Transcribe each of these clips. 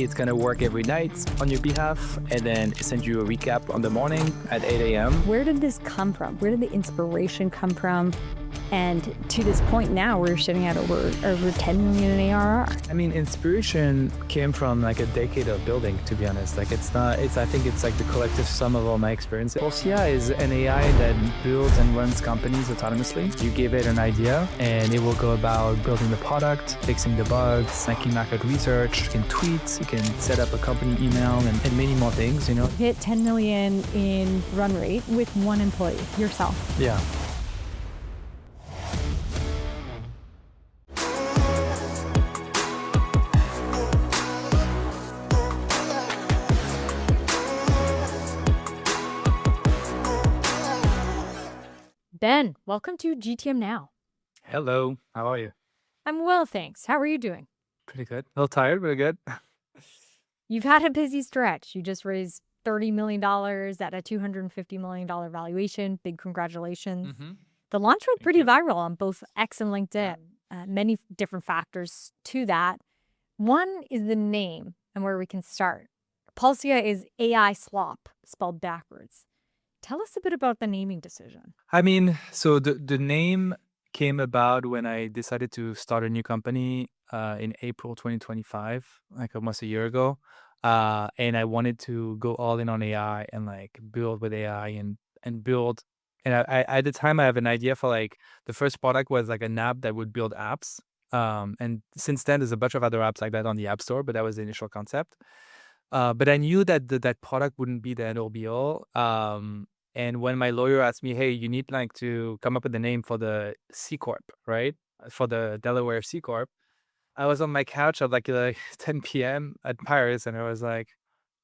It's going to work every night on your behalf and then send you a recap on the morning at 8 a.m. Where did this come from? Where did the inspiration come from? And to this point now, we're sitting at over 10 million in ARR. I mean, inspiration came from like a decade of building, to be honest. Like I think it's like the collective sum of all my experiences. Polsia is an AI that builds and runs companies autonomously. You give it an idea and it will go about building the product, fixing the bugs, making market research. You can tweet, you can set up a company email and many more things, you know. Hit 10 million in run rate with one employee, yourself. Yeah. Ben, welcome to GTMnow. Hello, how are you? I'm well, thanks. How are you doing? Pretty good. A little tired, but good. You've had a busy stretch. You just raised $30 million at a $250 million valuation. Big congratulations. The launch went pretty viral on both X and LinkedIn. Many different factors to that. One is the name and where we can start. Polsia is AI slop, spelled backwards. Tell us a bit about the naming decision. I mean, so the name came about when I decided to start a new company in April 2025, like almost a year ago. And I wanted to go all in on AI and like build with AI and build. And I at the time I have an idea for like the first product was like an app that would build apps. And since then there's a bunch of other apps like that on the App Store, but that was the initial concept. But I knew that that product wouldn't be the end all be all. And when my lawyer asked me, hey, you need like to come up with a name for the C Corp, right? For the Delaware C Corp. I was on my couch at like 10 p.m. at Paris, and I was like,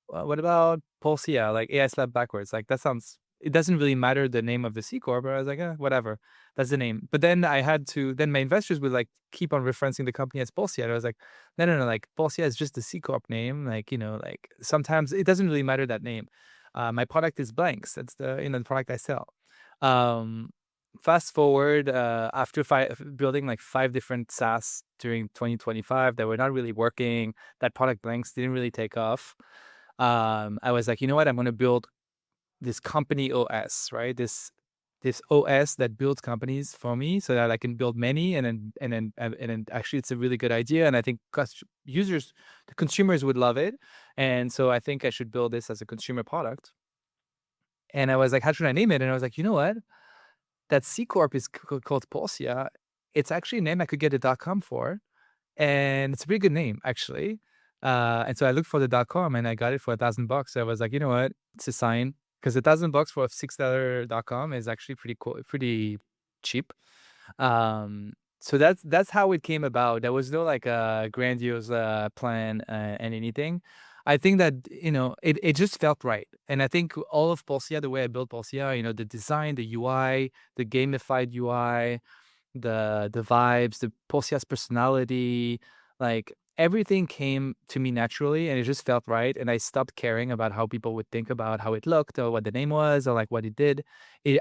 well, what about Polsia? Like AI slap backwards. Like that sounds, it doesn't really matter the name of the C Corp, but I was like, whatever. That's the name. But then then my investors would like keep on referencing the company as Polsia. And I was like, no, like Polsia is just the C Corp name. Like, like sometimes it doesn't really matter that name. My product is blanks. That's the product I sell. Fast forward, after building like 5 different SaaS during 2025 that were not really working, that product blanks didn't really take off. I was like, you know what? I'm going to build this company OS, right? This OS that builds companies for me so that I can build many and then actually it's a really good idea. And I think the consumers would love it. And so I think I should build this as a consumer product. And I was like, how should I name it? And I was like, you know what? That C Corp is called Polsia. It's actually a name I could get a .com for. And it's a pretty good name, actually. And so I looked for the .com and I got it for $1,000. So I was like, you know what? It's a sign. Because $1,000 for a $6 .com is actually pretty cool, pretty cheap. So that's how it came about. There was no like a grandiose plan and anything. I think that it just felt right, and I think all of Polsia, the way I built Polsia, the design, the UI, the gamified UI, the vibes, the Polsia's personality, like everything came to me naturally and it just felt right. And I stopped caring about how people would think about how it looked or what the name was or like what it did.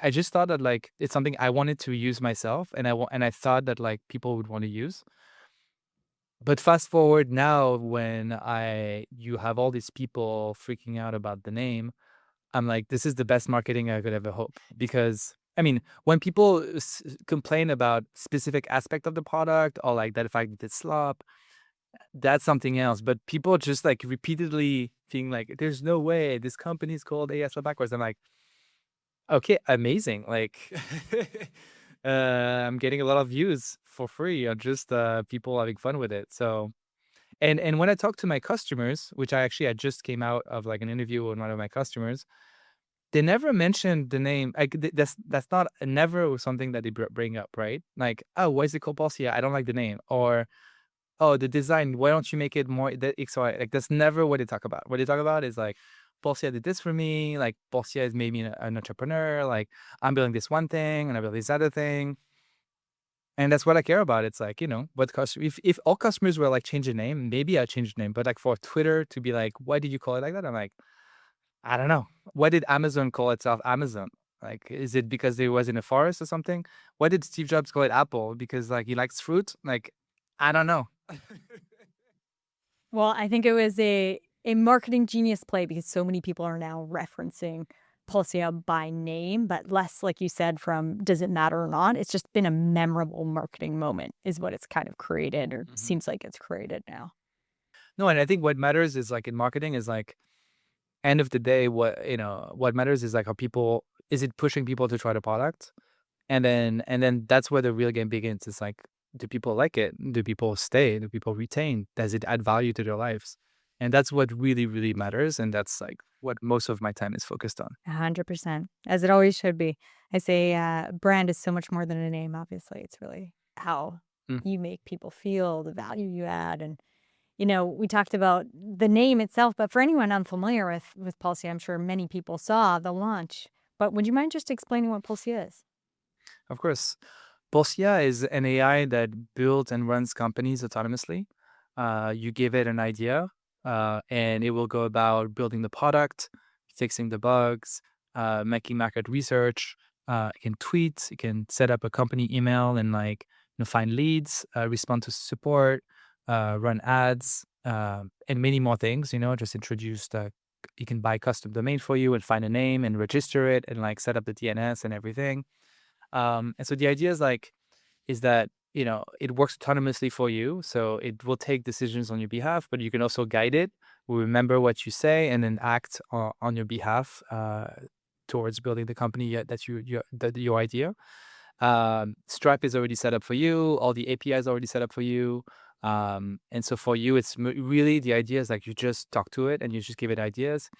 I just thought that like it's something I wanted to use myself and I thought that like people would want to use. But fast forward now when you have all these people freaking out about the name, I'm like, this is the best marketing I could ever hope. Because I mean, when people complain about specific aspect of the product or like that fact that it's slop, that's something else. But people just like repeatedly being like, there's no way this company is called AI slap backwards. I'm like, okay, amazing. Like I'm getting a lot of views for free on just people having fun with it. So and when I talk to my customers, which I just came out of like an interview with one of my customers, they never mentioned the name. Like that's not never something that they bring up, right? Like, oh, why is it called Polsia? I don't like the name. Or, oh, the design. Why don't you make it more the X Y? Like that's never what they talk about. What they talk about is like, Polsia did this for me. Like Polsia has made me an entrepreneur. Like I'm building this one thing and I build this other thing. And that's what I care about. It's like, what if all customers were like change the name, maybe I'd change the name. But like for Twitter to be like, why did you call it like that? I'm like, I don't know. Why did Amazon call itself Amazon? Like, is it because it was in a forest or something? Why did Steve Jobs call it Apple? Because like he likes fruit? Like, I don't know. Well, I think it was a marketing genius play because so many people are now referencing Polsia by name, but less, like you said, from does it matter or not? It's just been a memorable marketing moment is what it's kind of created or Mhm. seems like it's created now. No, and I think what matters is like in marketing is like end of the day, what matters is like, is it pushing people to try the product? And then that's where the real game begins. It's like, do people like it? Do people stay? Do people retain? Does it add value to their lives? And that's what really, really matters. And that's like what most of my time is focused on. 100%, as it always should be. I say brand is so much more than a name, obviously. It's really how Mm, you make people feel, the value you add. And, we talked about the name itself, but for anyone unfamiliar with Pulsia, I'm sure many people saw the launch. But would you mind just explaining what Pulsia is? of course. Polsia is an AI that builds and runs companies autonomously. You give it an idea, and it will go about building the product, fixing the bugs, making market research. It can tweet, it can set up a company email and like find leads, respond to support, run ads, and many more things. Just introduced. You can buy custom domain for you and find a name and register it and like set up the DNS and everything. And so the idea is that it works autonomously for you, so it will take decisions on your behalf, but you can also guide it, will remember what you say, and then act on your behalf towards building the company that your idea. Stripe is already set up for you. All the APIs already set up for you. And so for you, it's really the idea is like you just talk to it and you just give it ideas.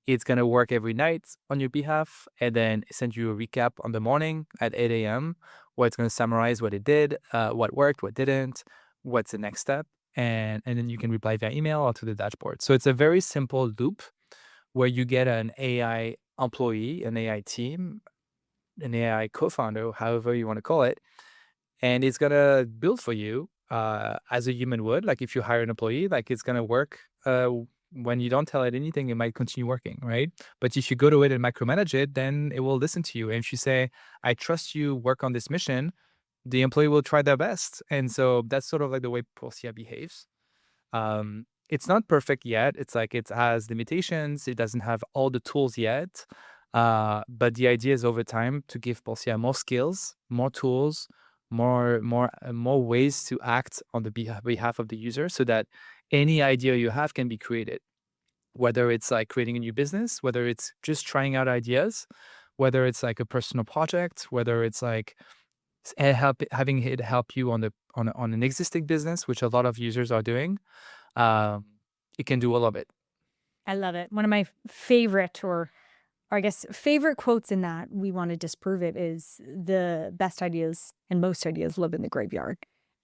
It's going to work every night on your behalf and then send you a recap on the morning at 8 a.m. where it's going to summarize what it did, what worked, what didn't, what's the next step. And then you can reply via email or to the dashboard. So it's a very simple loop where you get an AI employee, an AI team, an AI co-founder, however you want to call it, and it's gonna build for you as a human would. Like if you hire an employee, like it's gonna work. When you don't tell it anything, it might continue working, right? But if you go to it and micromanage it, then it will listen to you. And if you say, "I trust you, work on this mission," the employee will try their best. And so that's sort of like the way Polsia behaves. It's not perfect yet. It's like it has limitations. It doesn't have all the tools yet. But the idea is over time to give Polsia more skills, more tools, more ways to act on the behalf of the user, so that any idea you have can be created. Whether it's like creating a new business, whether it's just trying out ideas, whether it's like a personal project, whether it's like having it help you on an existing business, which a lot of users are doing. um, it can do all of it. I love it. One of my favorite, or I guess favorite quotes in that we want to disprove it is the best ideas and most ideas live in the graveyard.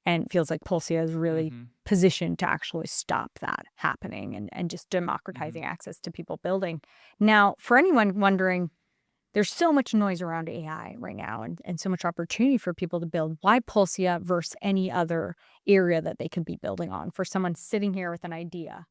And it feels like Pulsia is really Mhm, positioned to actually stop that happening and just mhm. democratizing access to people building. Now, for anyone wondering, there's so much noise around AI right now and so much opportunity for people to build. Why Pulsia versus any other area that they could be building on for someone sitting here with an idea?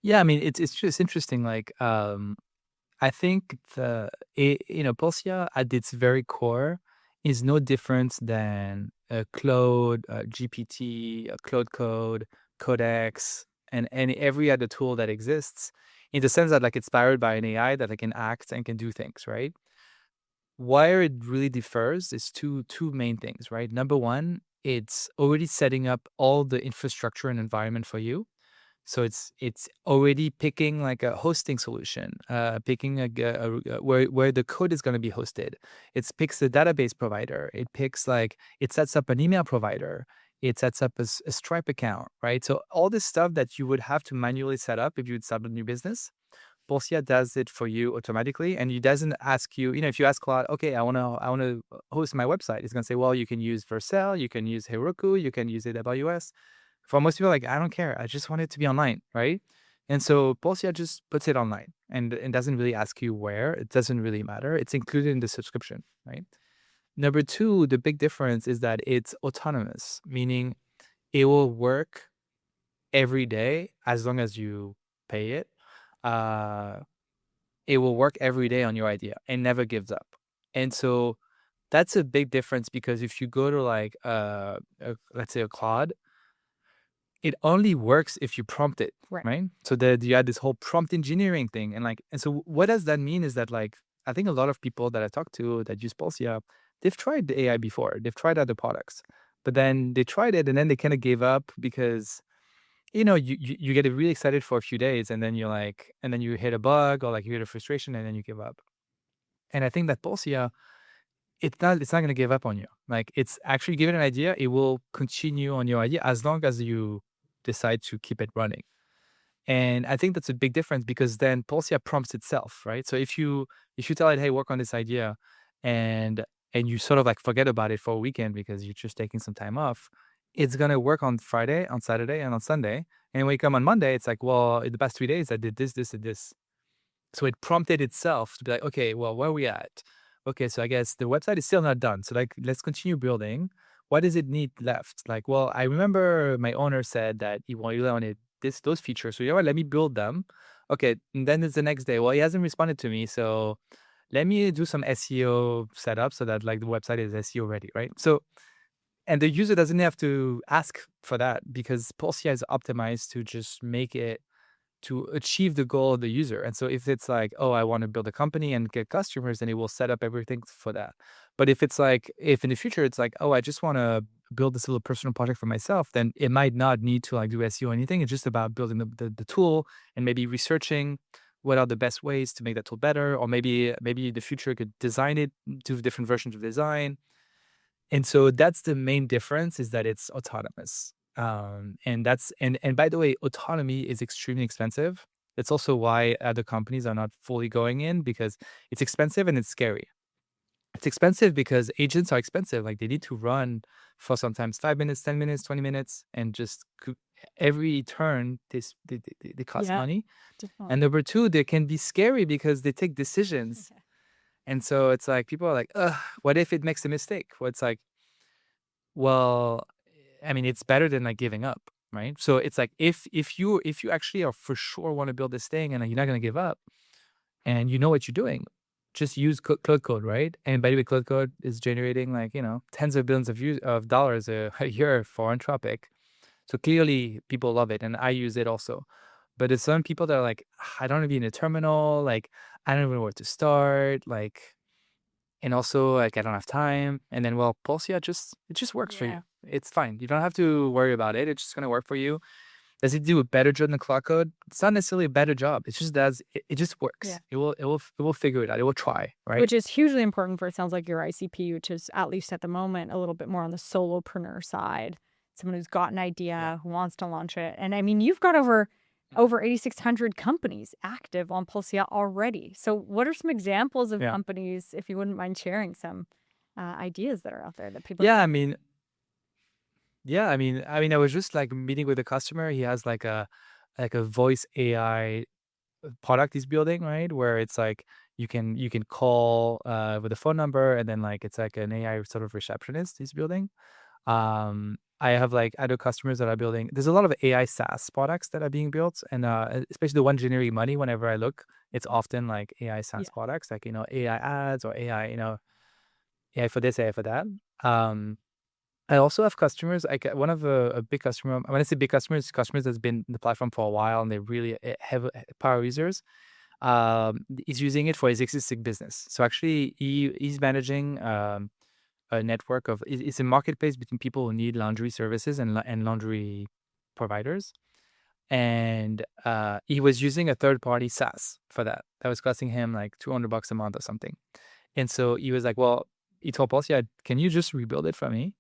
Yeah, I mean, it's just interesting, like, I think Polsia at its very core is no different than a Claude, GPT, a Claude Code, Codex, and every other tool that exists, in the sense that, like, it's powered by an AI that, like, can act and can do things, right? Where it really differs is two main things, right? Number one, it's already setting up all the infrastructure and environment for you. So it's already picking like a hosting solution, picking where the code is going to be hosted. It picks the database provider. It picks like it sets up an email provider. It sets up a Stripe account, right? So all this stuff that you would have to manually set up if you would start a new business, Polsia does it for you automatically, and it doesn't ask you. If you ask Claude, okay, I want to host my website, it's gonna say, well, you can use Vercel, you can use Heroku, you can use AWS. For most people, like, I don't care. I just want it to be online, right? And so Polsia just puts it online and doesn't really ask you where. It doesn't really matter. It's included in the subscription, right? Number two, the big difference is that it's autonomous, meaning it will work every day as long as you pay it. Uh, it will work every day on your idea and never gives up. And so that's a big difference because if you go to like let's say a Claude, it only works if you prompt it, Right. right? So that you had this whole prompt engineering thing, and so what does that mean is that like I think a lot of people that I talk to that use Polsia, they've tried the AI before, they've tried other products, but then they tried it and then they kind of gave up because you get really excited for a few days and then you're like, and then you hit a bug or like you hit a frustration and then you give up. And I think that Polsia, it's not gonna give up on you. Like, it's actually given an idea, it will continue on your idea as long as you decide to keep it running. And I think that's a big difference because then Polsia prompts itself, right? So if you tell it, "Hey, work on this idea," and and you sort of like forget about it for a weekend because you're just taking some time off, it's gonna work on Friday, on Saturday, and on Sunday. And when you come on Monday, it's like, well, in the past 3 days, I did this, this, and this. So it prompted itself to be like, okay, well, where are we at? Okay, so I guess the website is still not done. So like, let's continue building. What does it need left? Like, well, I remember my owner said that he wanted those features. So you know what? Let me build them. Okay, and then it's the next day. Well, he hasn't responded to me, so let me do some SEO setup so that like the website is SEO ready, right? So and the user doesn't have to ask for that because Polsia is optimized to just make it to achieve the goal of the user. And so if it's like, oh, I want to build a company and get customers, then it will set up everything for that. But if it's like, if in the future it's like, oh, I just want to build this little personal project for myself, then it might not need to like do SEO or anything. It's just about building the tool and maybe researching what are the best ways to make that tool better, or maybe in the future could design it, do different versions of design. And so that's the main difference is that it's autonomous. And by the way, autonomy is extremely expensive. That's also why other companies are not fully going in because it's expensive and it's scary. It's expensive because agents are expensive. Like they need to run for sometimes 5 minutes, 10 minutes, 20 minutes, and just every turn they cost Yeah, money. And definitely. number two, they can be scary because they take decisions. And so it's like people are like, ugh, what if it makes a mistake? Well, it's like, well, I mean, it's better than like giving up, right? So it's like if you actually are for sure want to build this thing and you're not going to give up and you know what you're doing, just use cloud code, right? And by the way, cloud code is generating like tens of billions of dollars a year for Anthropic. So clearly, people love it, and I use it also. But there's some people that are like, I don't want to be in a terminal, like I don't even know where to start, like and also, like, I don't have time, and then, well, Polsia it just works for you. Yeah. It's fine. You don't have to worry about it. It's just gonna work for you. Does it do a better job than cloud code? It's not necessarily a better job. It just does it just Yeah. works. It will figure it out. It will try, right? Which is hugely important for, it sounds like, your ICP, which is, at least at the moment, a little bit more on the solopreneur side. Someone who's got an Yeah. idea, who wants to launch it. And I mean, you've got over 8,600 companies active on Polsia already. So what are some examples of Yeah. companies, if you wouldn't mind sharing some ideas that are out there that people Yeah, I are mean I was just, like, meeting with a customer. He has, like a voice AI product he's building, right? Where it's like you can call, with a phone number, and then, like, it's like an AI sort of receptionist he's building. I have like other customers that are building. There's a lot of AI SaaS products that are being built, and especially the one generating money. Whenever I look, it's often like AI Yeah. SaaS products, like AI ads or AI for this, AI for that. Um, I also have customers. Like one of a big customer. When I say big customers, customers that's been in the platform for a while, and they really have power users. He's using it for his existing business. So actually, he's managing. A network of it's a marketplace between people who need laundry services and laundry providers. And he was using a third party SaaS for that. That was costing him like $200 a month or something. And so he was like, well, he told Polsia, can you just rebuild it for me?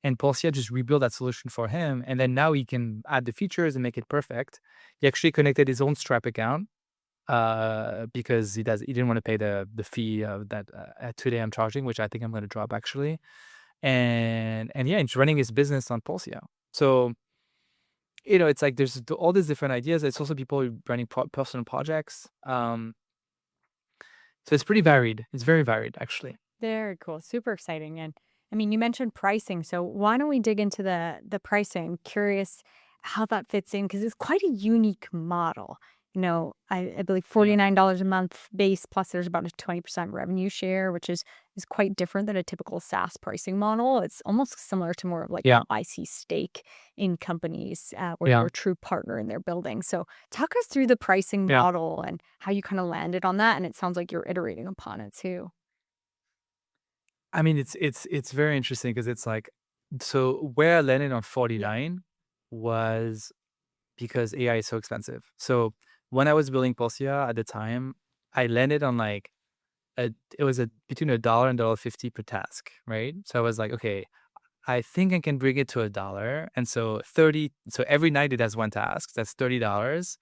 And Polsia just rebuilt that solution for him. And then now he can add the features and make it perfect. He actually connected his own Stripe account because he didn't want to pay the fee of that today I'm charging, which I think I'm going to drop actually. And yeah, he's running his business on Polsia. So it's like there's all these different ideas. It's also people running personal projects. So it's pretty varied. It's very varied actually. Very cool. Super exciting. And I mean, you mentioned pricing. So why don't we dig into the pricing? Curious how that fits in because it's quite a unique model. I believe $49 a month base, plus there's about a 20% revenue share, which is quite different than a typical SaaS pricing model. It's almost similar to more of like Yeah. an IC stake in companies where Yeah. you're a true partner in their building. So talk us through the pricing Yeah. model and how you kind of landed on that. And it sounds like you're iterating upon it too. I mean, it's very interesting because it's like, so where I landed on Yeah. 49 was because AI is so expensive. So when I was building Polsia at the time, I landed on like it was between $1 and $1.50 per task, right? So I was like, okay, I think I can bring it to $1. And so every night it has one task. That's $30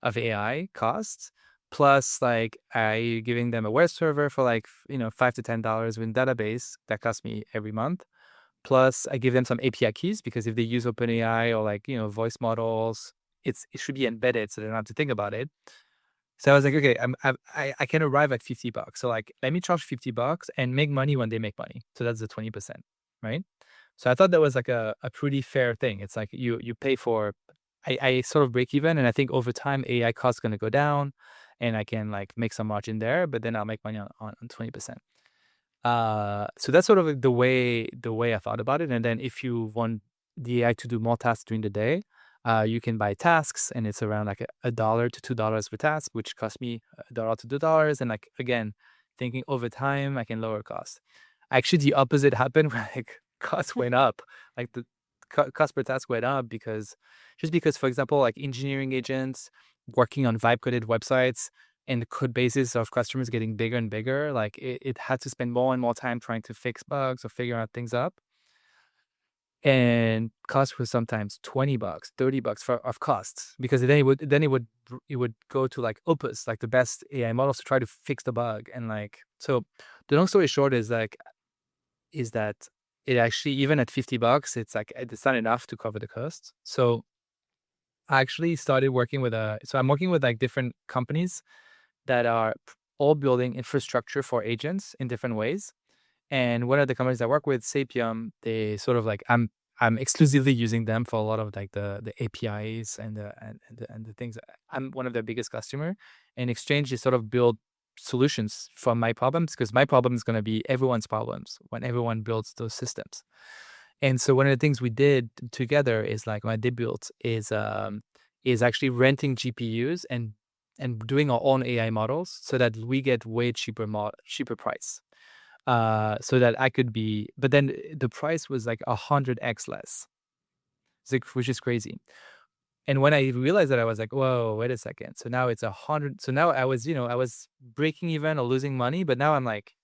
of AI costs. Plus, like I giving them a web server for like $5 to $10 with database that costs me every month. Plus, I give them some API keys because if they use OpenAI or like voice models, it should be embedded so they don't have to think about it. So I was like, okay, I can arrive at $50. So like, let me charge $50 and make money when they make money. So that's the 20%, right? So I thought that was like a pretty fair thing. It's like you pay for, I sort of break even, and I think over time AI cost gonna go down, and I can like make some margin there, but then I'll make money on 20%. So that's sort of like the way I thought about it. And then if you want the AI to do more tasks during the day, you can buy tasks, and it's around like $1 to $2 per task, which cost me $1 to $2. And like again, thinking over time, I can lower cost. Actually, the opposite happened where like cost went up, like the cost per task went up because for example, like engineering agents working on vibe coded websites and the code bases of customers getting bigger and bigger, like it had to spend more and more time trying to fix bugs or figure out things up. And cost was sometimes $20, $30 of costs because then it would go to like Opus, like the best AI models to try to fix the bug. And like, so the long story short is that it actually, even at $50, it's not enough to cover the costs. So I actually started working with I'm working with like different companies that are all building infrastructure for agents in different ways. And one of the companies I work with, Sapium, they sort of like I'm exclusively using them for a lot of like the APIs and the things. I'm one of their biggest customer. In exchange, they sort of build solutions for my problems because my problem is going to be everyone's problems when everyone builds those systems. And so one of the things we did together is like what they built is actually renting GPUs and doing our own AI models so that we get way cheaper price. So that I could be, but then the price was like 100x less, which is crazy. And when I realized that, I was like, whoa, wait a second. So now it's 100. So now I was breaking even or losing money, but now I'm like,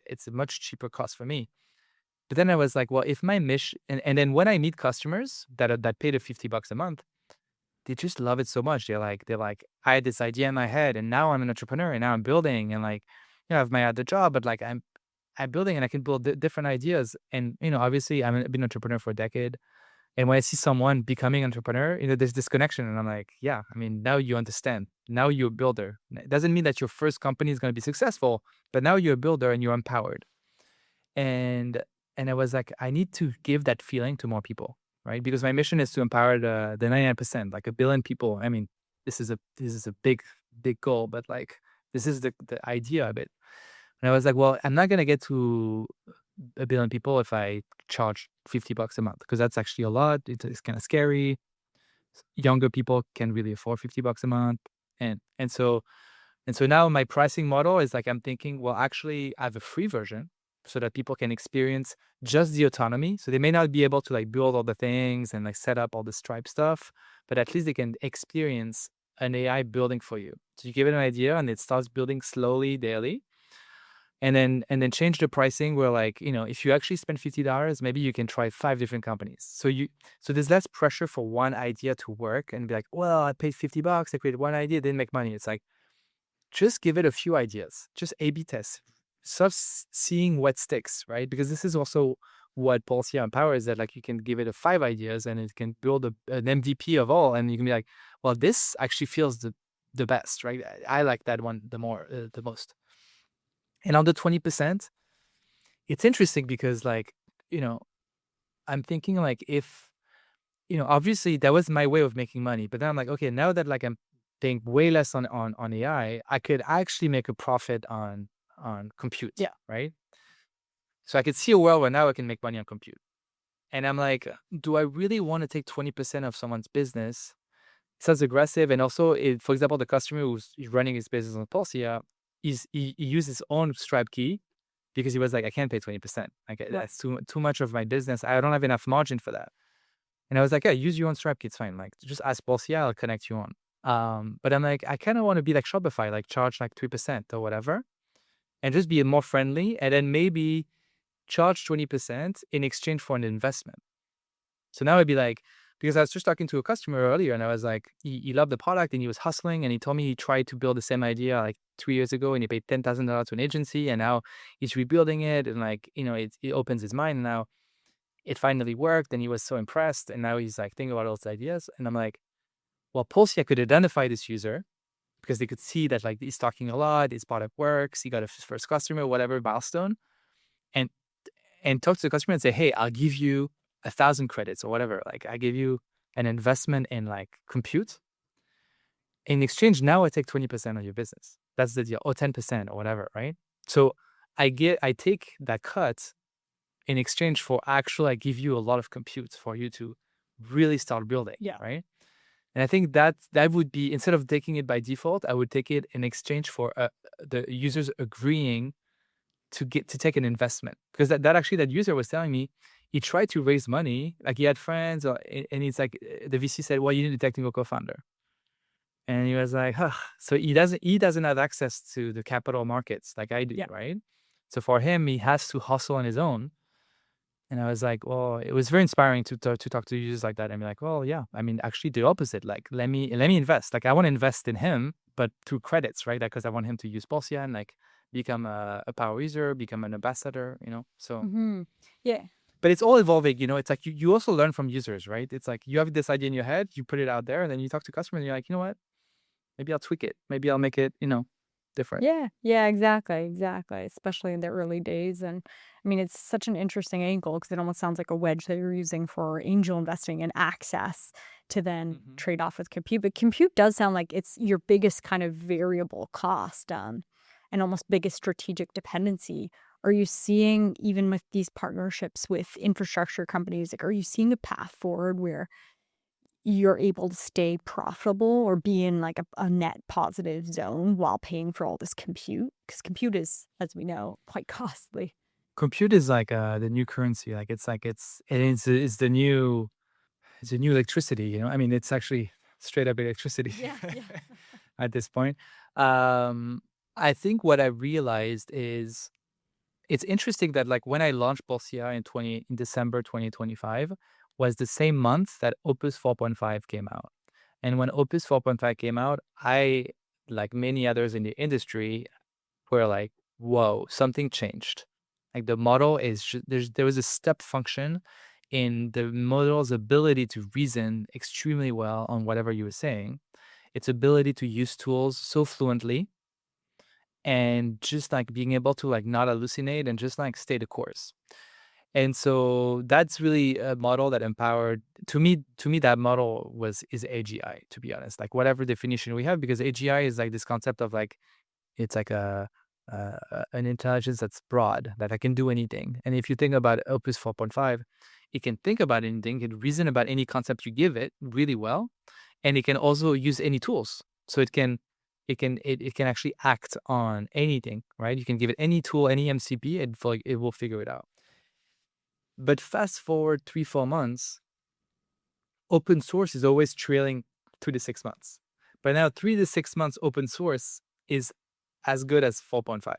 it's a much cheaper cost for me. But then I was like, well, if my mission, and then when I meet customers that pay the $50 a month, they just love it so much. They're like, I had this idea in my head, and now I'm an entrepreneur, and now I'm building, and like, I have my other job, but like I'm building, and I can build different ideas. And obviously, I've been an entrepreneur for a decade. And when I see someone becoming an entrepreneur, there's this connection, and I'm like, yeah, I mean, now you understand. Now you're a builder. It doesn't mean that your first company is going to be successful, but now you're a builder and you're empowered. And and I was like, I need to give that feeling to more people, right? Because my mission is to empower the 99%, like 1 billion people. I mean, this is a big goal, but like this is the idea of it. And I was like, well, I'm not gonna get to 1 billion people if I charge $50 a month because that's actually a lot. It's kind of scary. Younger people can really afford $50 a month, and so now my pricing model is like I'm thinking, well, actually, I have a free version so that people can experience just the autonomy. So they may not be able to like build all the things and like set up all the Stripe stuff, but at least they can experience an AI building for you. So you give it an idea and it starts building slowly daily. And then change the pricing where like, if you actually spend $50, maybe you can try 5 different companies. So there's less pressure for one idea to work and be like, well, I paid $50, I created one idea, didn't make money. It's like, just give it a few ideas, just A/B test, start seeing what sticks, right? Because this is also what Polsia empowers, that like you can give it a 5 ideas and it can build an MVP of all, and you can be like, well, this actually feels the best, right? I like that one the most. And on the 20%, it's interesting because like, you know, I'm thinking like if, obviously that was my way of making money, but then I'm like, okay, now that like I'm paying way less on AI, I could actually make a profit on compute, Yeah. right? So I could see a world where now I can make money on compute. And I'm like, do I really want to take 20% of someone's business? It sounds aggressive. And also, for example, the customer who's running his business on Polsia, he used his own Stripe key because he was like, I can't pay 20%. Like, Right. that's too much of my business. I don't have enough margin for that. And I was like, yeah, use your own Stripe key. It's fine. Like, just ask Polsia, I'll connect you on. But I'm like, I kind of want to be like Shopify, like charge like 3% or whatever, and just be more friendly. And then maybe charge 20% in exchange for an investment. So now it'd be like, because I was just talking to a customer earlier and I was like, he loved the product and he was hustling and he told me he tried to build the same idea like 3 years ago and he paid $10,000 to an agency and now he's rebuilding it and like, it opens his mind and now it finally worked and he was so impressed and now he's like thinking about all those ideas. And I'm like, well, Polsia could identify this user because they could see that like he's talking a lot, his product works, he got a first customer, whatever milestone, and talk to the customer and say, hey, I'll give you 1,000 credits or whatever. Like I give you an investment in like compute. In exchange, now I take 20% of your business. That's the deal, or 10% or whatever, right? So I take that cut in exchange for actually I give you a lot of compute for you to really start building, Yeah. right? And I think that would be, instead of taking it by default, I would take it in exchange for the users agreeing to take an investment. Because that user was telling me he tried to raise money, like he had friends, and he's like, the VC said, well, you need a technical co-founder. And he was like, huh. So he doesn't have access to the capital markets like I do, Yeah. right? So for him, he has to hustle on his own. And I was like, well, it was very inspiring to talk to users like that and be like, well, yeah, I mean, actually the opposite. Like, let me invest. Like, I want to invest in him, but through credits, right? Because I want him to use Polsia and like become a power user, become an ambassador, So, Yeah. but it's all evolving, It's like you also learn from users, right? It's like you have this idea in your head, you put it out there, and then you talk to customers and you're like, you know what? Maybe I'll tweak it. Maybe I'll make it, different. Yeah, yeah, exactly, exactly, especially in the early days, and, I mean, it's such an interesting angle because it almost sounds like a wedge that you're using for angel investing and access to then trade off with compute, but compute does sound like it's your biggest kind of variable cost, and almost biggest strategic dependency. Are you seeing, even with these partnerships with infrastructure companies, like, are you seeing a path forward where you're able to stay profitable or be in like a net positive zone while paying for all this compute? Because compute is, as we know, quite costly. Compute is like the new currency. Like it's the new electricity. I mean, it's actually straight up electricity Yeah, yeah. at this point. Um, I think what I realized is it's interesting that like when I launched Polsia in December 2025 was the same month that Opus 4.5 came out. And when Opus 4.5 came out, I, like many others in the industry, were like, whoa, something changed. Like the model is there was a step function in the model's ability to reason extremely well on whatever you were saying, its ability to use tools so fluently, and just like being able to like not hallucinate and just like stay the course. And so that's really a model that empowered, to me that model is AGI, to be honest. Like whatever definition we have, because AGI is like this concept of like it's like an intelligence that's broad, that I can do anything. And if you think about Opus 4.5, it can think about anything, it can reason about any concept you give it really well, and it can also use any tools. So it can actually act on anything, right? You can give it any tool, any MCP, and it will figure it out. But fast forward 3-4 months, open source is always trailing 3 to 6 months. But now 3 to 6 months open source is as good as 4.5.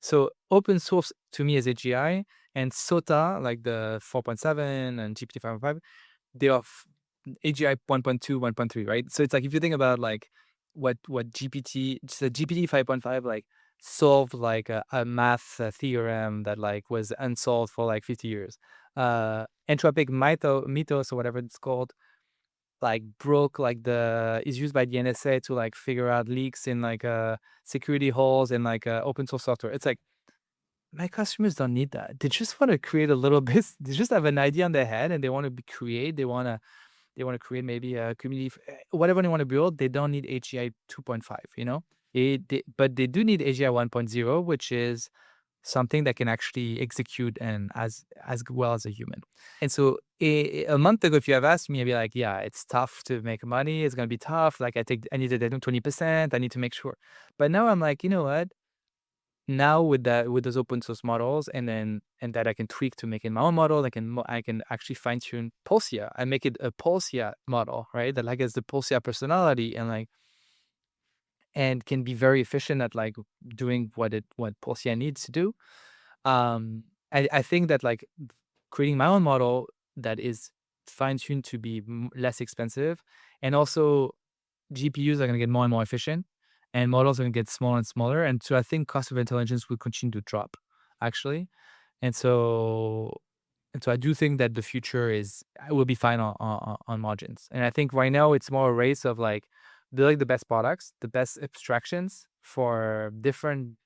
So open source to me is AGI, and SOTA, like the 4.7 and GPT 5.5, they are AGI 1.2, 1.3, right? So it's like if you think about like what GPT 5.5 like solved like a math theorem that like was unsolved for like 50 years. Entropic mythos or whatever it's called, like broke like is used by the NSA to like figure out leaks in like security holes in like open source software. It's like my customers don't need that. They just want to create a little bit. They just have an idea in their head and they want to create. They want to they want to create maybe a community, whatever they want to build, they don't need AGI 2.5, but they do need AGI 1.0, which is something that can actually execute and as well as a human. And so a month ago, if you have asked me, I'd be like, yeah, it's tough to make money. It's gonna be tough. Like I need to do 20%. I need to make sure. But now I'm like, you know what? Now with those open source models, and that I can tweak to make it my own model, I can actually fine tune Polsia and make it a Polsia model, right? That like has the Polsia personality and can be very efficient at like doing what Polsia needs to do. I think that like creating my own model that is fine tuned to be less expensive, and also GPUs are going to get more and more efficient, and models are going to get smaller and smaller. And so I think cost of intelligence will continue to drop, actually. And so, I do think that the future will be fine on margins. And I think right now it's more a race of like building the best products, the best abstractions for different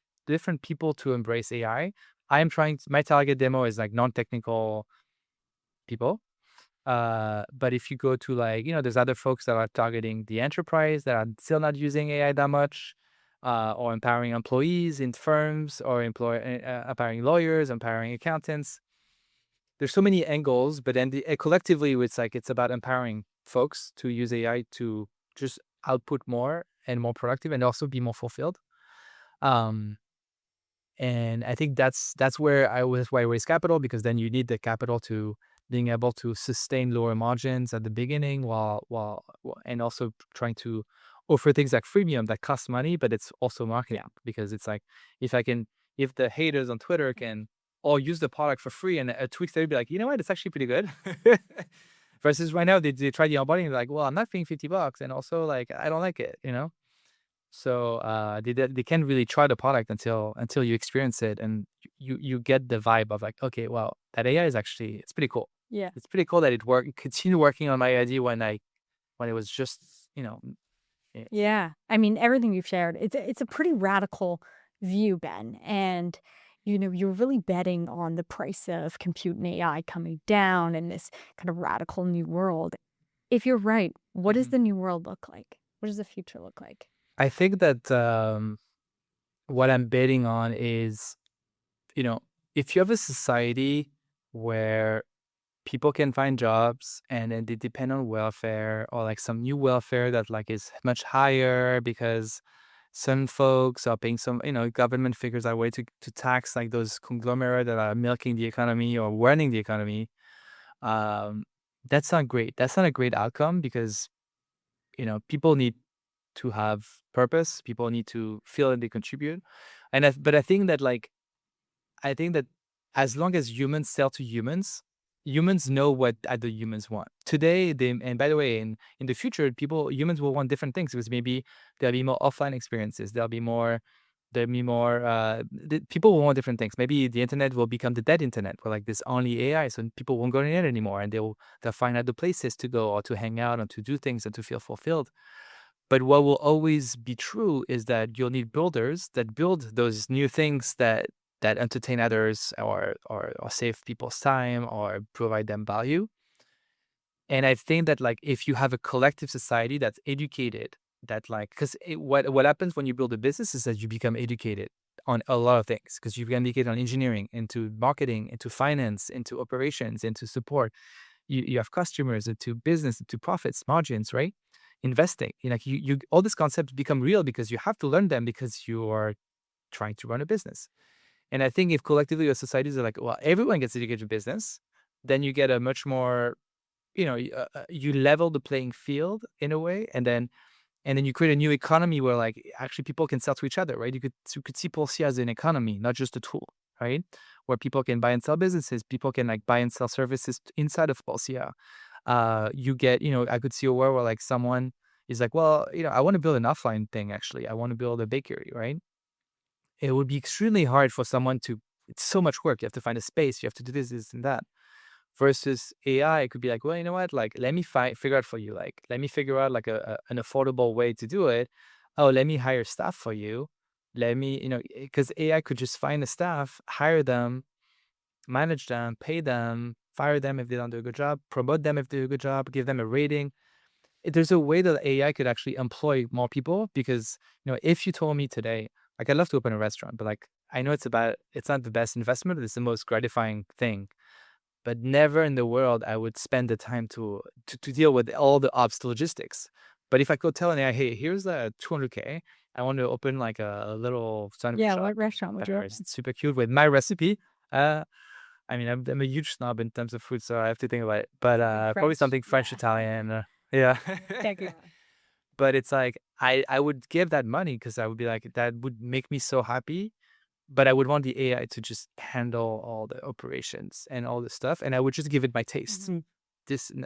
people to embrace AI. My target demo is like non-technical people. But if you go to like, there's other folks that are targeting the enterprise that are still not using AI that much, or empowering employees in firms, or empowering lawyers, empowering accountants. There's so many angles, but then collectively, it's about empowering folks to use AI to just output more and more productive, and also be more fulfilled. Um, and I think that's where why I raise capital, because then you need the capital to being able to sustain lower margins at the beginning, and also trying to offer things like freemium that cost money, but it's also marketing. Because it's like, if the haters on Twitter can all use the product for free, and a tweak, they'd be like, you know what, it's actually pretty good. Versus right now, they try the onboarding, they're like, well, I'm not paying $50, and also like I don't like it. So they can't really try the product until you experience it, and you get the vibe of like, okay, well, that AI is actually, it's pretty cool. Yeah. It's pretty cool that it worked. Continue working on my idea when it was just, Yeah. I mean, everything you've shared, it's a pretty radical view, Ben. And you're really betting on the price of compute and AI coming down in this kind of radical new world. If you're right, what does Mhm. the new world look like? What does the future look like? I think that what I'm betting on is, if you have a society where people can find jobs and then they depend on welfare, or like some new welfare that like is much higher because some folks are paying some, government figures out a way to tax like those conglomerate that are milking the economy or running the economy. Um, that's not great. That's not a great outcome, because, people need to have purpose. People need to feel that they contribute. But I think that as long as humans sell to humans, humans know what other humans want. Today, and by the way, in the future, humans will want different things, because maybe there'll be more offline experiences. People will want different things. Maybe the internet will become the dead internet, where like there's only AI, so people won't go on the internet anymore, and they'll find other places to go, or to hang out, and to do things, and to feel fulfilled. But what will always be true is that you'll need builders that build those new things that entertain others, or save people's time, or provide them value. And I think that like if you have a collective society that's educated, that like, because what happens when you build a business is that you become educated on a lot of things, because you become educated on engineering, into marketing, into finance, into operations, into support. You have customers, into business, into profits, margins, right? Investing, like you all these concepts become real because you have to learn them, because you are trying to run a business. And I think if collectively your societies are like, well, everyone gets educated in business, then you get a much more, you level the playing field in a way, and then you create a new economy where like actually people can sell to each other, right? You could see Polsia as an economy, not just a tool, right? Where people can buy and sell businesses, people can like buy and sell services inside of Polsia. I could see a world where like someone is like, well, I want to build an offline thing. Actually, I want to build a bakery, right? It would be extremely hard for someone to. It's so much work. You have to find a space. You have to do this, and that. Versus AI, it could be like, well, you know what? Like, let me figure out for you. Like, let me figure out like an affordable way to do it. Oh, let me hire staff for you. Let me, because AI could just find the staff, hire them, manage them, pay them, fire them if they don't do a good job, promote them if they do a good job, give them a rating. There's a way that AI could actually employ more people because, if you told me today, like I'd love to open a restaurant, but like I know it's not the best investment, but it's the most gratifying thing. But never in the world I would spend the time to deal with all the ops logistics. But if I could tell an AI, hey, here's the 200K, I want to open like a little sandwich Yeah, shop what restaurant would that you is open? super cute with my recipe. Uh, I mean, I'm a huge snob in terms of food, so I have to think about it. But Something probably French. something French, Yeah. Italian. Yeah. Can't go wrong. But it's like I would give that money because I would be like, that would make me so happy. But I would want the AI to just handle all the operations and all the stuff, and I would just give it my taste. Mhm.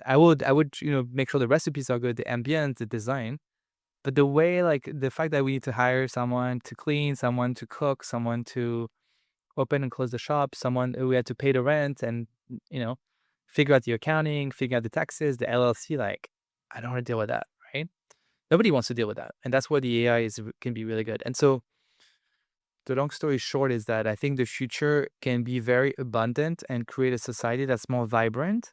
I would make sure the recipes are good, the ambience, the design. But the way, like the fact that we need to hire someone to clean, someone to cook, someone to open and close the shop, someone we had to pay the rent and you know figure out the accounting, figure out the taxes, the LLC. Like I don't want to deal with that, right? Nobody wants to deal with that, and that's where the AI can be really good. And so the long story short is that I think the future can be very abundant and create a society that's more vibrant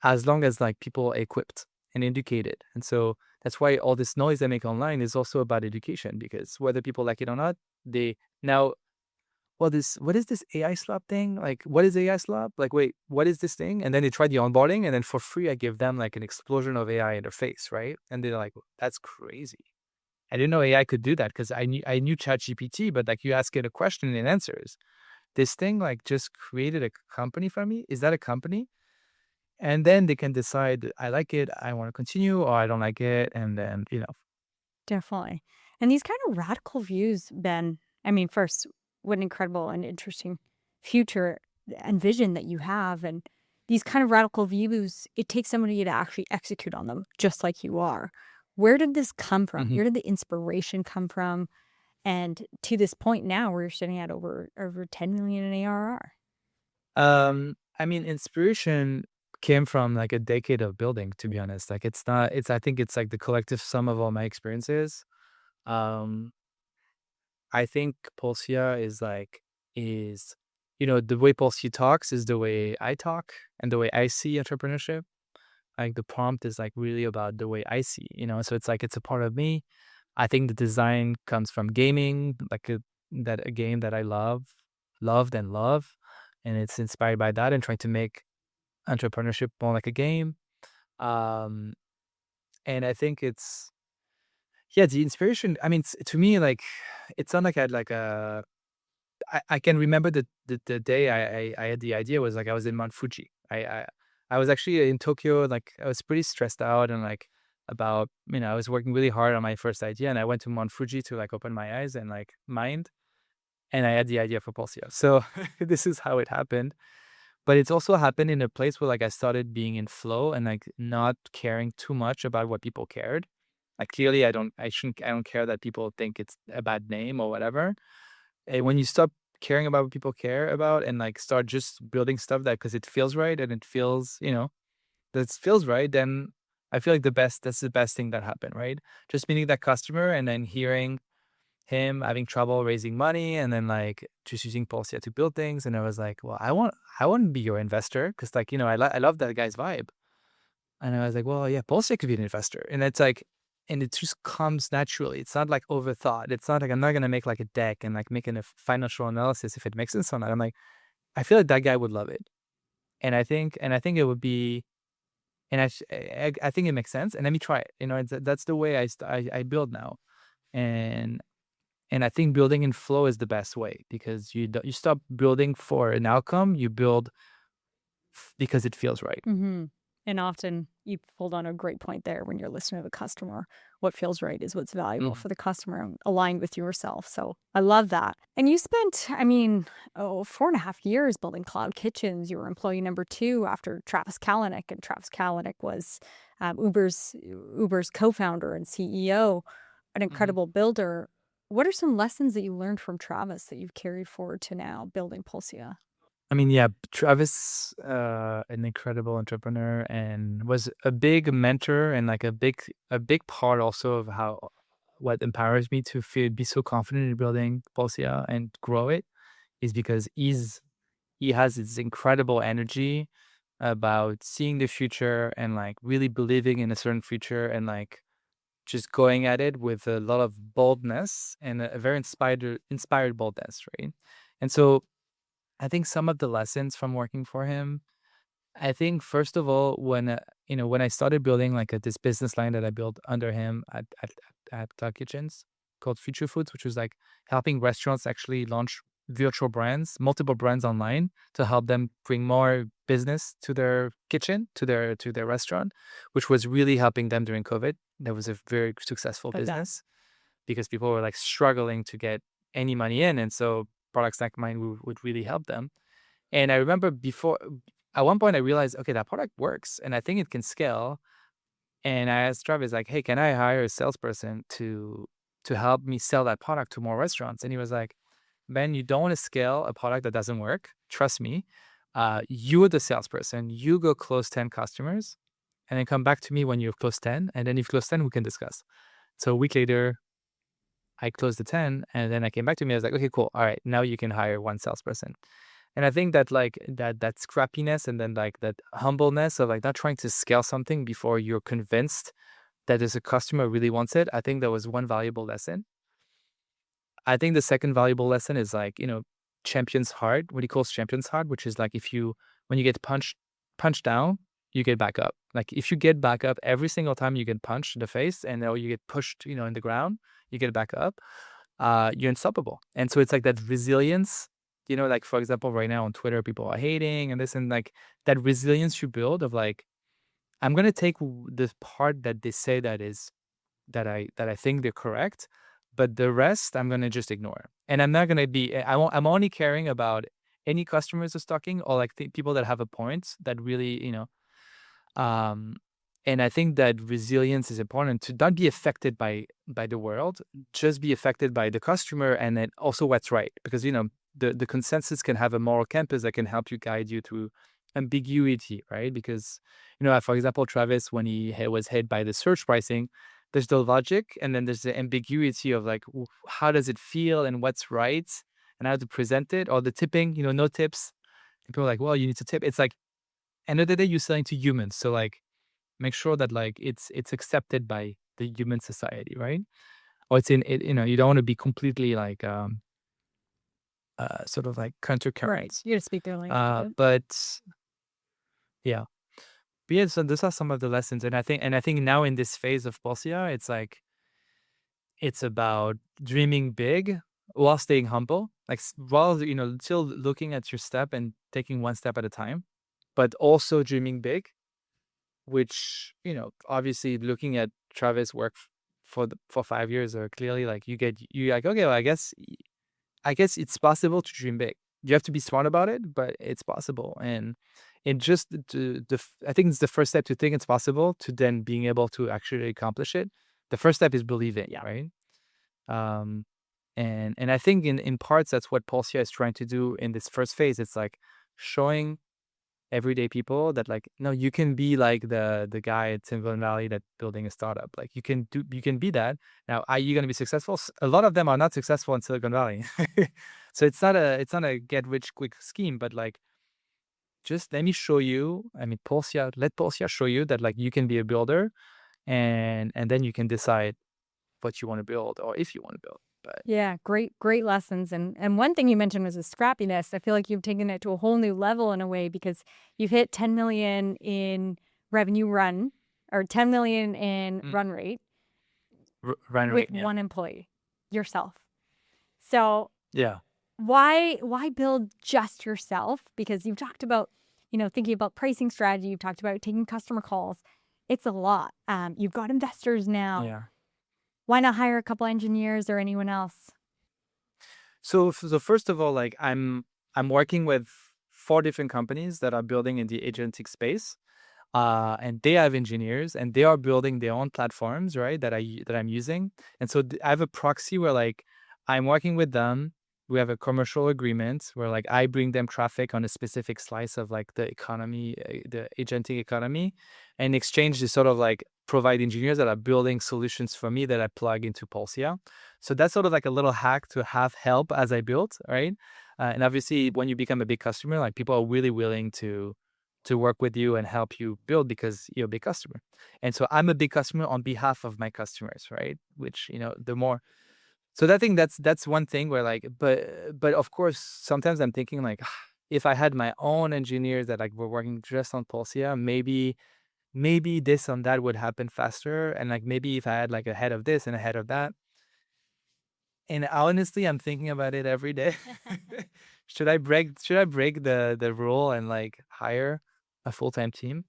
as long as like people are equipped and educated. And so that's why all this noise they make online is also about education because whether people like it or not, they now, well, what is this AI slap thing? Like, what is AI slap? Like, wait, what is this thing? And then they try the onboarding, and then for free, I give them like an explosion of AI in their face, right? And they're like, that's crazy. I didn't know AI could do that because I knew ChatGPT, but like you ask it a question and it answers. This thing like just created a company for me. Is that a company? And then they can decide I like it, I want to continue, or I don't like it, and then Definitely. And these kind of radical views, Ben, I mean, first, what an incredible and interesting future and vision that you have. And these kind of radical views, it takes somebody to actually execute on them, just like you are. Where did this come from? Mhm. Where did the inspiration come from? And to this point now, where you're sitting at over 10 million in ARR. I mean, inspiration came from like a decade of building. To be honest, like it's not. It's I think it's like the collective sum of all my experiences. Um, I think Polsia is the way Polsia talks is the way I talk and the way I see entrepreneurship. Like the prompt is like really about the way I see. So it's like it's a part of me. I think the design comes from gaming, like a game that I loved and love, and it's inspired by that and trying to make entrepreneurship more like a game. Um, and I think it's yeah, the inspiration. I mean, to me, like it's not like I had like a. I can remember the day I had the idea was like I was in Mount Fuji. I was actually in Tokyo. Like I was pretty stressed out and like about I was working really hard on my first idea, and I went to Mount Fuji to like open my eyes and like mind, and I had the idea for Polsia. So this is how it happened. But it's also happened in a place where like I started being in flow and like not caring too much about what people cared. Like clearly I don't care that people think it's a bad name or whatever. And when you stop caring about what people care about and like start just building stuff that because it feels right and it feels, that feels right, then I feel like that's the best thing that happened, right? Just meeting that customer and then hearing him having trouble raising money and then like just using Polsia to build things. And I was like, well, I want to be your investor because like, I love that guy's vibe. And I was like, well, yeah, Polsia could be an investor. And it's like, and it just comes naturally. It's not like overthought. It's not like I'm not gonna make like a deck and like making a financial analysis if it makes sense or not. I'm like, I feel like that guy would love it. And I think it would be, and I think it makes sense. And let me try it. That's the way I build now. And and I think building in flow is the best way because you stop building for an outcome. You build because it feels right. Mhm. And often you pulled on a great point there when you're listening to the customer. What feels right is what's valuable Mhm. for the customer and aligned with yourself. So I love that. And you spent, I mean, 4.5 years building cloud kitchens. You were employee number 2 after Travis Kalanick, and Travis Kalanick was Uber's co-founder and CEO, an Mhm. incredible builder. What are some lessons that you learned from Travis that you've carried forward to now building Pulsia? I mean, yeah, Travis, an incredible entrepreneur, and was a big mentor and like a big part also of how what empowers me to be so confident in building Polsia and grow it is because he has this incredible energy about seeing the future and like really believing in a certain future and like just going at it with a lot of boldness and a very inspired boldness, right? And so I think some of the lessons from working for him, I think first of all, when I started building like this business line that I built under him at Cloud Kitchens called Future Foods, which was like helping restaurants actually launch virtual brands, multiple brands online to help them bring more business to their kitchen, to their restaurant, which was really helping them during COVID. That was a very successful I bet. business because people were like struggling to get any money in, and so products like mine would really help them. And I remember at one point I realized, okay, that product works and I think it can scale. And I asked Travis, like, hey, can I hire a salesperson to help me sell that product to more restaurants? And he was like, Ben, you don't want to scale a product that doesn't work. Trust me. You're the salesperson. You go close 10 customers and then come back to me when you've closed 10. And then if you close 10, we can discuss. So a week later, I closed the 10 and then I came back to me. I was like, okay, cool. All right. Now you can hire one salesperson. And I think that like that scrappiness and then like that humbleness of like not trying to scale something before you're convinced that there's a customer really wants it. I think that was one valuable lesson. I think the second valuable lesson is like, champions hard, what he calls champions hard, which is like when you get punched down, you get back up. Like if you get back up every single time you get punched in the face and or you get pushed, in the ground, you get back up, you're unstoppable. And so it's like that resilience, like for example, right now on Twitter, people are hating and this and like that resilience you build of like, I'm gonna take the part that they say that I think they're correct, but the rest I'm gonna just ignore. And I'm not gonna be I'm only caring about any customers who's talking or like the people that have a point that really, um and I think that resilience is important to not be affected by the world, just be affected by the customer and then also what's right. Because the consensus can have a moral compass that can help you guide you through ambiguity, right? Because for example, Travis, when he was hit by the surge pricing, there's the logic and then there's the ambiguity of like how does it feel and what's right and how to present it, or the tipping, no tips. And people are like, well, you need to tip. It's like end of the day you're selling to humans, so like make sure that like it's accepted by the human society, right? Or it's in it, you don't want to be completely like sort of like Right. countercurrents. You got to speak their language. But yeah. But yeah, so those are some of the lessons. And I think now in this phase of Polsia, it's like it's about dreaming big while staying humble. Like while still looking at your step and taking one step at a time, but also dreaming big, which obviously looking at Travis work for 5 years, or clearly like you like, okay, well, I guess it's possible to dream big. You have to be smart about it, but it's possible. And just I think it's the first step to think it's possible to then being able to actually accomplish it. The first step is believing, Yeah. right? Um, and I think in parts that's what Polsia is trying to do in this first phase. It's like showing everyday people that like, no, you can be like the guy at Silicon Valley that building a startup. Like you can be that. Now, are you going to be successful? A lot of them are not successful in Silicon Valley. So it's not a get rich quick scheme, but like just let me show you. I mean, let Polsia show you that like you can be a builder, and then you can decide what you want to build or if you want to build. But Yeah, great lessons. And one thing you mentioned was the scrappiness. I feel like you've taken it to a whole new level in a way because you've hit 10 million in revenue run or 10 million in run rate run with rate, yeah, one employee, yourself. So yeah. why build just yourself? Because you've talked about, thinking about pricing strategy, you've talked about taking customer calls. It's a lot. You've got investors now. Yeah. Why not hire a couple engineers or anyone else? So first of all, like I'm working with 4 different companies that are building in the agentic space, and they have engineers and they are building their own platforms, right? That I'm using, and so I have a proxy where like I'm working with them. We have a commercial agreement where like I bring them traffic on a specific slice of like the economy, the agentic economy, and in exchange they sort of like provide engineers that are building solutions for me that I plug into Polsia. So that's sort of like a little hack to have help as I build, right? And obviously, when you become a big customer, like people are really willing to to work with you and help you build because you're a big customer. And so I'm a big customer on behalf of my customers, right? Which, the more, so I think that's one thing where like, but of course, sometimes I'm thinking like, if I had my own engineers that like were working just on Polsia, maybe this and that would happen faster. And like, maybe if I had like a head of this and a head of that. And honestly, I'm thinking about it every day. Should I break the rule and like hire a full-time team?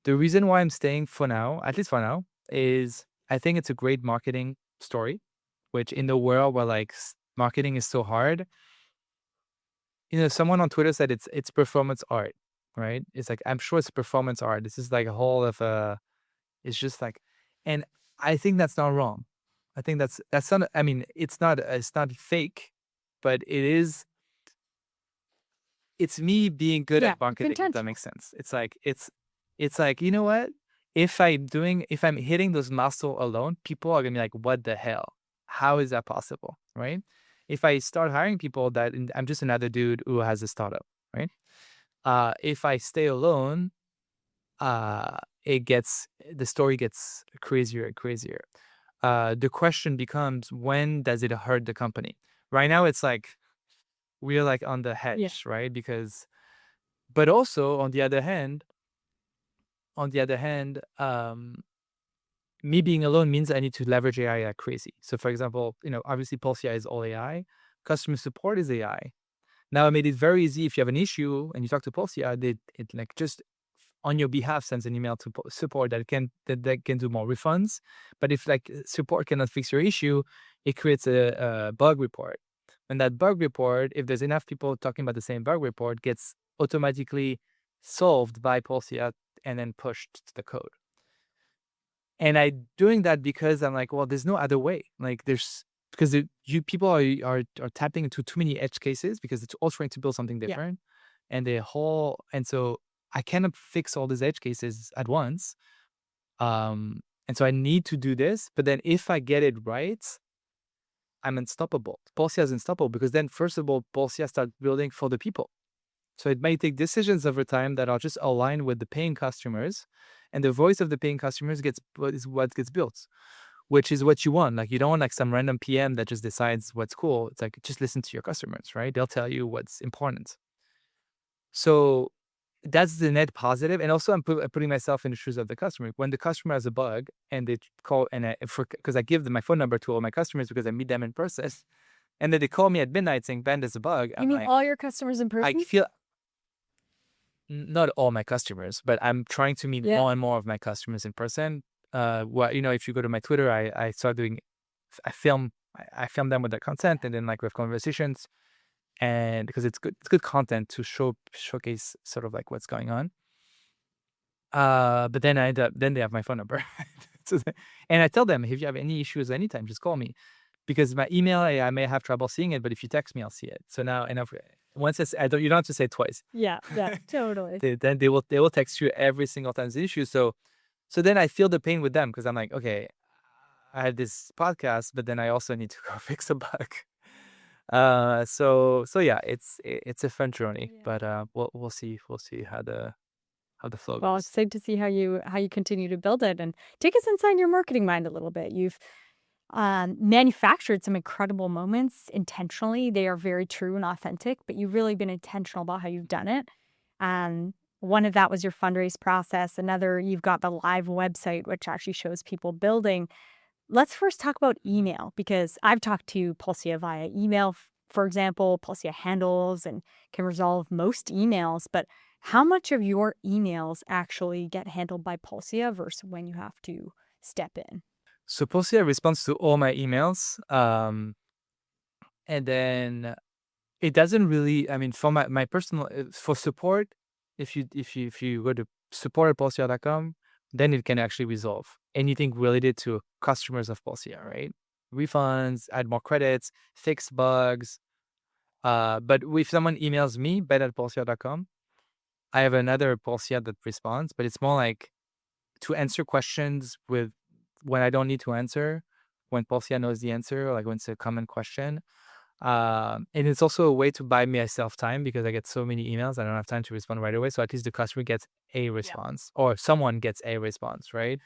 The reason why I'm staying for now, at least for now, is I think it's a great marketing story, which in the world where like marketing is so hard, someone on Twitter said it's performance art, right? It's like, I'm sure it's performance art. This is like a whole of it's just like, and I think that's not wrong. I think that's not. I mean, it's not fake, but it's me being good Yeah, at it's marketing, if that intentional. makes sense. It's like, you know what? If I'm hitting those milestones alone, people are gonna be like, what the hell? How is that possible? Right? If I start hiring people I'm just another dude who has a startup, right? If I stay alone, it gets the story gets crazier and crazier. The question becomes, when does it hurt the company? Right now, it's like we're like on the Yeah. hedge, right? But also on the other hand, me being alone means I need to leverage AI like crazy. So, for example, obviously Polsia is all AI. Customer support is AI. Now, I made it very easy. If you have an issue and you talk to Polsia, it like just on your behalf sends an email to support that can do more refunds. But if like support cannot fix your issue, it creates a bug report. And that bug report, if there's enough people talking about the same bug report, gets automatically solved by Polsia and then pushed to the code. And I doing that because I'm like, well, there's no other way. Like because you people are tapping into too many edge cases because it's all trying to build something Yeah. different. And so I cannot fix all these edge cases at once. And so I need to do this. But then if I get it right, I'm unstoppable. Polsia is unstoppable because then first of all, Polsia start building for the people. So it may take decisions over time that are just aligned with the paying customers, and the voice of the paying customers is what gets built, which is what you want. Like, you don't want like some random PM that just decides what's cool. It's like, just listen to your customers, right? They'll tell you what's important. So that's the net positive. And also, I'm putting myself in the shoes of the customer. When the customer has a bug and they call, because I give them my phone number to all my customers because I meet them in person, and then they call me at midnight saying, Ben, there's a bug. You I'm mean like, all your customers in I person? feel not all my customers, but I'm trying to meet Yeah. more and more of my customers in person. If you go to my Twitter, I start doing, I film them with their content, and then like we have conversations, and because it's good content to showcase sort of like what's going on. But then then they have my phone number. And I tell them, if you have any issues anytime, just call me, because my email, I may have trouble seeing it, but if you text me, I'll see it. So now, once you don't have to say it twice. Yeah. Yeah. Totally. Then they will text you every single time there's an issue. So then I feel the pain with them because I'm like, okay, I had this podcast, but then I also need to go fix a bug. So yeah, it's a fun journey, Yeah. but we'll see how the flow Well, goes. excited to see how you continue to build it, and take us inside your marketing mind a little bit. You've manufactured some incredible moments intentionally. They are very true and authentic, but you've really been intentional about how you've done it. One of that was your fundraise process. Another, you've got the live website, which actually shows people building. Let's first talk about email, because I've talked to Polsia via email, for example. Polsia handles and can resolve most emails, but how much of your emails actually get handled by Polsia versus when you have to step in? So Polsia responds to all my emails, and then it doesn't really. I mean, for my personal for support, if you go to support@polsia.com, then it can actually resolve anything related to customers of Polsia, right? Refunds, add more credits, fix bugs. But if someone emails me, ben@polsia.com, I have another Polsia that responds, but it's more like to answer questions when I don't need to answer, when Polsia knows the answer, like when it's a common question. And it's also a way to buy myself time because I get so many emails. I don't have time to respond right away. So at least the customer gets a response or someone gets a response, right?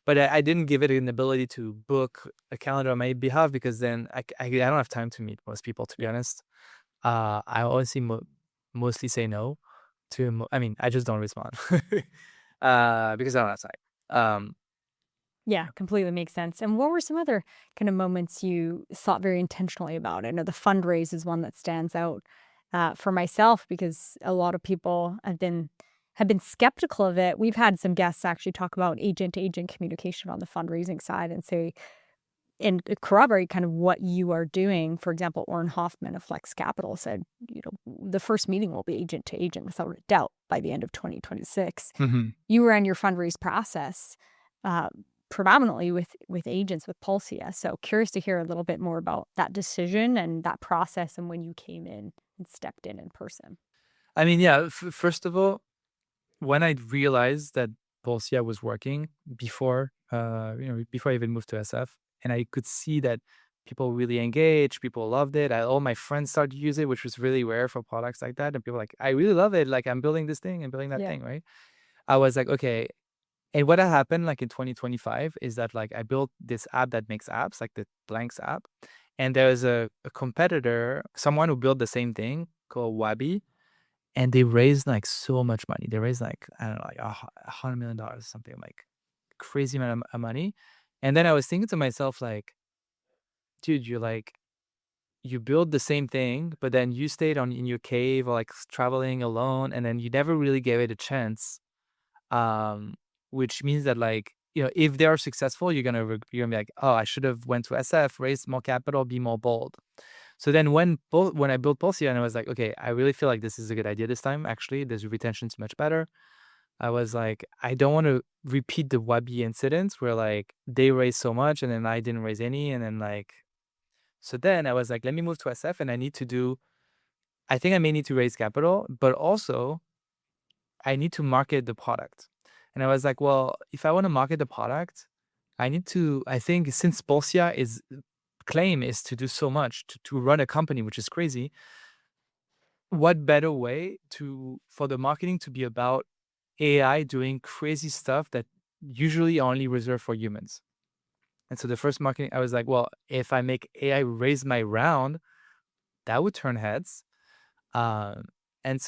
But I didn't give it an ability to book a calendar on my behalf because then I don't have time to meet most people, to be honest. I honestly mostly say no to, I mean, I just don't respond because I don't have time. Um, Yeah, completely makes sense. And what were some other kind of moments you thought very intentionally about? I know the fundraise is one that stands out for myself because a lot of people have been skeptical of it. We've had some guests actually talk about agent to agent communication on the fundraising side and say and corroborate kind of what you are doing. For example, Orrin Hoffman of Flex Capital said, the first meeting will be agent to agent without a doubt by the end of 2026. mhm. You ran your fundraise process uh, predominantly with agents with Polsia. So curious to hear a little bit more about that decision and that process and when you came in and stepped in person. I mean, yeah, first of all, when I realized that Polsia was working before, before I even moved to SF, and I could see that people really engaged, people loved it. All my friends started to use it, which was really rare for products like that. And people were like, I really love it. Like I'm building this thing and building that Yeah. thing, right? I was like, okay. And what had happened like in 2025 is that like I built this app that makes apps, like the Blanks app. And there's a competitor, someone who built the same thing called Wabi, and they raised, like, so much money. They raised, like, I don't know, like, $100 million, something, like, crazy amount of money. And then I was thinking to myself, like, "Dude, you build the same thing, but then you stayed in your cave or, like, traveling alone, and then you never really gave it a chance." Um, which means that, like, if they are successful, you're gonna be like, "Oh, I should have went to SF, raised more capital, be more bold." So then when I built Polsia and I was like, "Okay, I really feel like this is a good idea this time, actually, this retention's much better." I was like, "I don't wanna repeat the Wabi incidents where, like, they raised so much and then I didn't raise any," and then, like so then I was like, "Let me move to SF and I think I may need to raise capital, but also I need to market the product." And I was like, "Well, if I wanna market the product, I think since Polsia is claim is to do so much, to run a company, which is crazy, what better way to for the marketing to be about AI doing crazy stuff that usually are only reserved for humans?" And so the first marketing, I was like, well, if I make AI raise my round, that would turn heads. Um, and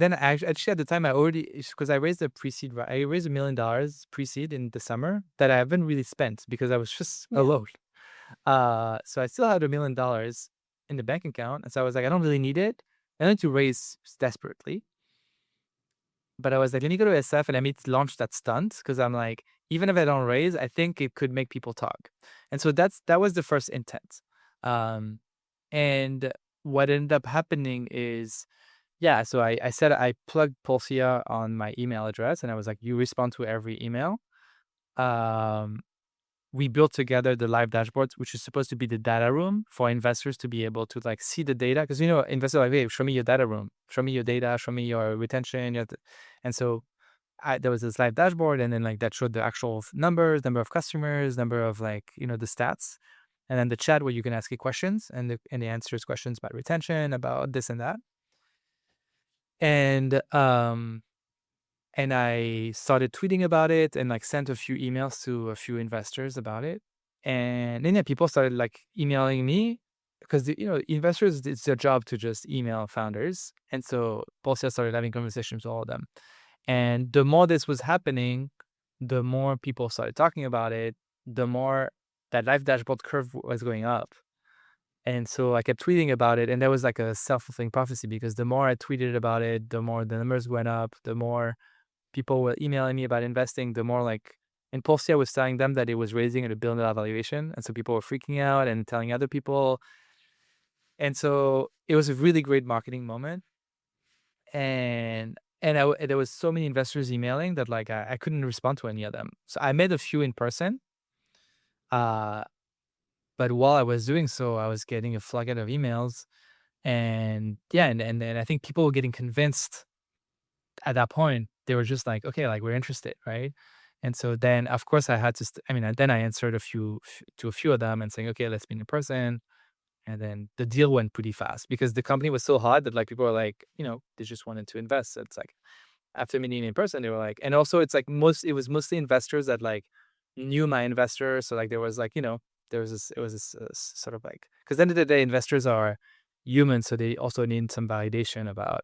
then actually at the time I already, because I raised a pre-seed, I raised $1 million pre-seed in the summer that I haven't really spent because I was just Yeah. alone. So I still had $1 million in the bank account. And so I was like, I don't really need it. I need to raise desperately. But I was like, let me go to SF and let me launch that stunt because I'm like, even if I don't raise, I think it could make people talk. And so that was the first intent. Um, and what ended up happening is, yeah, so I said I plugged Polsia on my email address and I was like, you respond to every email. Um, we built together the live dashboards, which is supposed to be the data room for investors to be able to like see the data. Because investors are like, hey, show me your data room, show me your data, show me your retention. And so there was this live dashboard, and then like that showed the actual numbers, number of customers, number of like the stats, and then the chat where you can ask it questions, and it answers questions about retention, about this and that. And and I started tweeting about it and like sent a few emails to a few investors about it. And then yeah, people started like emailing me because investors, it's their job to just email founders. And so Polsia started having conversations with all of them. And the more this was happening, the more people started talking about it, the more that live dashboard curve was going up. And so I kept tweeting about it. And there was like a self-fulfilling prophecy because the more I tweeted about it, the more the numbers went up, the more people were emailing me about investing, the more like and Polsia was telling them that it was raising at $1 billion valuation. And so people were freaking out and telling other people. And so it was a really great marketing moment. And there was so many investors emailing that like I couldn't respond to any of them. So I made a few in person. Uh, but while I was doing so, I was getting a flood of emails. And yeah, and then I think people were getting convinced at that point. They were just like, okay, like we're interested, right? And so then, of course, I had to. Then I answered to a few of them and saying, okay, let's meet in person. And then the deal went pretty fast because the company was so hot that like people were like, they just wanted to invest. So it's like after meeting in person, they were like, and also it's like it was mostly investors that like knew my investors. So like there was like, there was this, it was this sort of like, because at the end of the day, investors are human, so they also need some validation about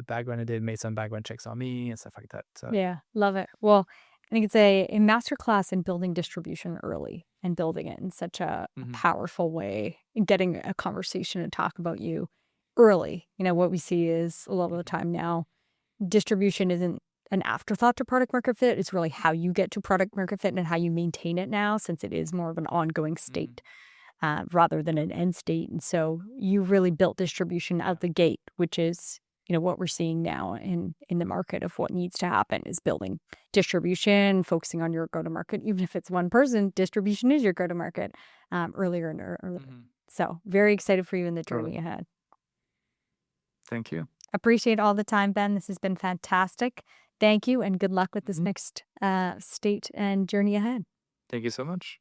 background, and they made some background checks on me and stuff like that. So Yeah, love it. Well, I think it's a masterclass in building distribution early and building it in such a powerful way and getting a conversation and talk about you early. What we see is a lot of the time now, distribution isn't an afterthought to product market fit. It's really how you get to product market fit and how you maintain it now, since it is more of an ongoing state rather than an end state. And so you really built distribution out the gate, which is what we're seeing now in the market of what needs to happen is building distribution, focusing on your go-to-market. Even if it's one person, distribution is your go-to-market earlier and earlier. So very excited for you in the journey ahead. Thank you. Appreciate all the time, Ben. This has been fantastic. Thank you, and good luck with this next state and journey ahead. Thank you so much.